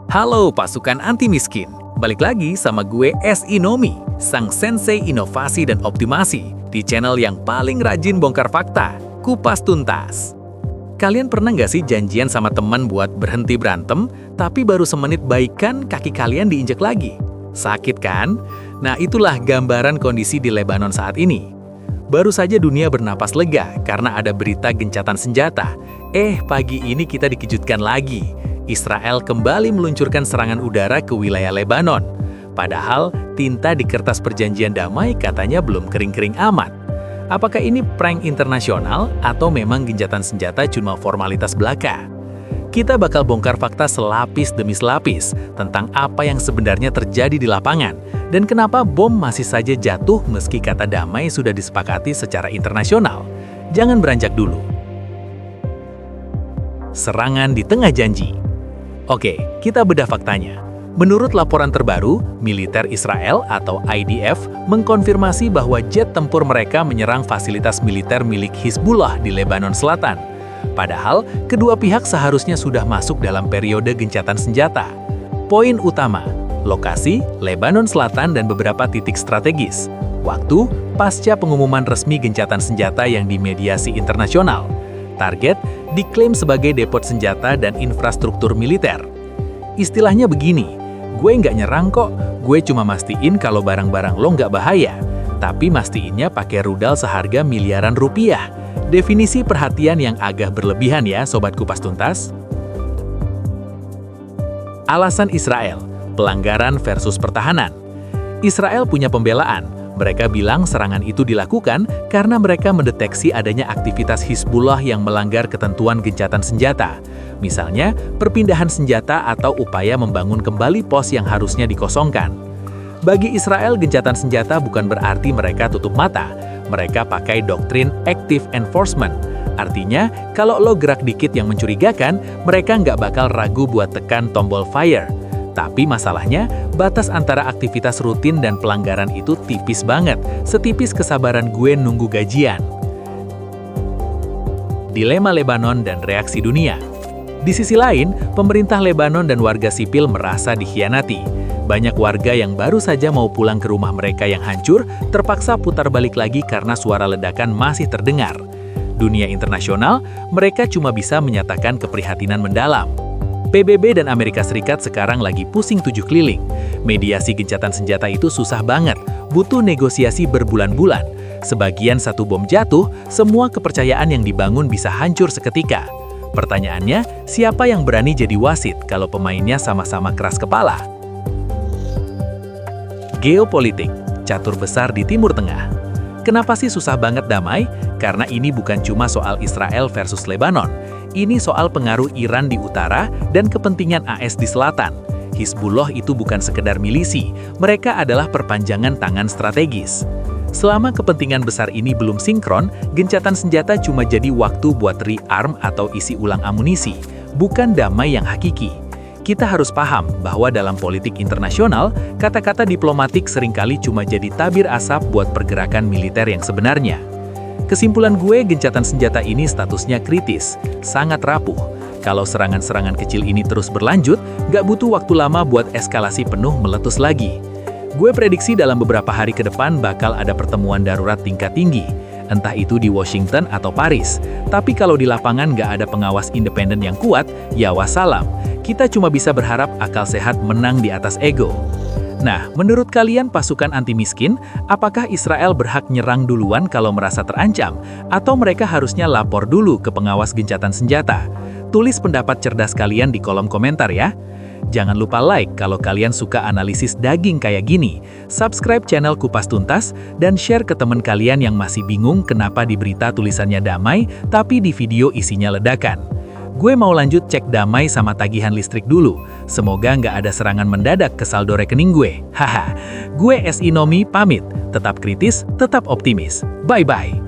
Halo pasukan anti miskin, balik lagi sama gue SI Nomi, sang sensei inovasi dan optimasi di channel yang paling rajin bongkar fakta, Kupas Tuntas. Kalian pernah nggak sih janjian sama teman buat berhenti berantem, tapi baru semenit baikan kaki kalian diinjek lagi? Sakit kan? Nah itulah gambaran kondisi di Lebanon saat ini. Baru saja dunia bernapas lega karena ada berita gencatan senjata. Pagi ini kita dikejutkan lagi. Israel kembali meluncurkan serangan udara ke wilayah Lebanon. Padahal tinta di kertas perjanjian damai katanya belum kering-kering amat. Apakah ini prank internasional atau memang gencatan senjata cuma formalitas belaka? Kita bakal bongkar fakta selapis demi selapis tentang apa yang sebenarnya terjadi di lapangan dan kenapa bom masih saja jatuh meski kata damai sudah disepakati secara internasional. Jangan beranjak dulu. Serangan di tengah janji. Oke, kita bedah faktanya. Menurut laporan terbaru, militer Israel atau IDF mengkonfirmasi bahwa jet tempur mereka menyerang fasilitas militer milik Hizbullah di Lebanon Selatan. Padahal, kedua pihak seharusnya sudah masuk dalam periode gencatan senjata. Poin utama, lokasi, Lebanon Selatan dan beberapa titik strategis. Waktu, pasca pengumuman resmi gencatan senjata yang dimediasi internasional. Target, diklaim sebagai depot senjata dan infrastruktur militer. Istilahnya begini, gue nggak nyerang kok, gue cuma mastiin kalau barang-barang lo nggak bahaya. Tapi mastiinnya pakai rudal seharga miliaran rupiah. Definisi perhatian yang agak berlebihan ya, Sobat Kupas Tuntas. Alasan Israel, pelanggaran versus pertahanan. Israel punya pembelaan. Mereka bilang serangan itu dilakukan karena mereka mendeteksi adanya aktivitas Hizbullah yang melanggar ketentuan gencatan senjata. Misalnya, perpindahan senjata atau upaya membangun kembali pos yang harusnya dikosongkan. Bagi Israel, gencatan senjata bukan berarti mereka tutup mata. Mereka pakai doktrin active enforcement. Artinya, kalau lo gerak dikit yang mencurigakan, mereka nggak bakal ragu buat tekan tombol fire. Tapi masalahnya, batas antara aktivitas rutin dan pelanggaran itu tipis banget, setipis kesabaran gue nunggu gajian. Dilema Lebanon dan reaksi dunia. Di sisi lain, pemerintah Lebanon dan warga sipil merasa dikhianati. Banyak warga yang baru saja mau pulang ke rumah mereka yang hancur, terpaksa putar balik lagi karena suara ledakan masih terdengar. Dunia internasional, mereka cuma bisa menyatakan keprihatinan mendalam. PBB dan Amerika Serikat sekarang lagi pusing 7 keliling. Mediasi gencatan senjata itu susah banget, butuh negosiasi berbulan-bulan. Sebagian satu bom jatuh, semua kepercayaan yang dibangun bisa hancur seketika. Pertanyaannya, siapa yang berani jadi wasit kalau pemainnya sama-sama keras kepala? Geopolitik, catur besar di Timur Tengah. Kenapa sih susah banget damai? Karena ini bukan cuma soal Israel versus Lebanon. Ini soal pengaruh Iran di utara dan kepentingan AS di selatan. Hizbullah itu bukan sekedar milisi, mereka adalah perpanjangan tangan strategis. Selama kepentingan besar ini belum sinkron, gencatan senjata cuma jadi waktu buat rearm atau isi ulang amunisi, bukan damai yang hakiki. Kita harus paham bahwa dalam politik internasional, kata-kata diplomatik seringkali cuma jadi tabir asap buat pergerakan militer yang sebenarnya. Kesimpulan gue, gencatan senjata ini statusnya kritis, sangat rapuh. Kalau serangan-serangan kecil ini terus berlanjut, nggak butuh waktu lama buat eskalasi penuh meletus lagi. Gue prediksi dalam beberapa hari ke depan bakal ada pertemuan darurat tingkat tinggi, entah itu di Washington atau Paris. Tapi kalau di lapangan nggak ada pengawas independen yang kuat, ya wassalam. Kita cuma bisa berharap akal sehat menang di atas ego. Nah, menurut kalian pasukan anti miskin, apakah Israel berhak nyerang duluan kalau merasa terancam? Atau mereka harusnya lapor dulu ke pengawas gencatan senjata? Tulis pendapat cerdas kalian di kolom komentar ya. Jangan lupa like kalau kalian suka analisis daging kayak gini. Subscribe channel Kupas Tuntas dan share ke teman kalian yang masih bingung kenapa di berita tulisannya damai, tapi di video isinya ledakan. Gue mau lanjut cek damai sama tagihan listrik dulu. Semoga nggak ada serangan mendadak ke saldo rekening gue. Haha, gue SI Nomi pamit. Tetap kritis, tetap optimis. Bye-bye.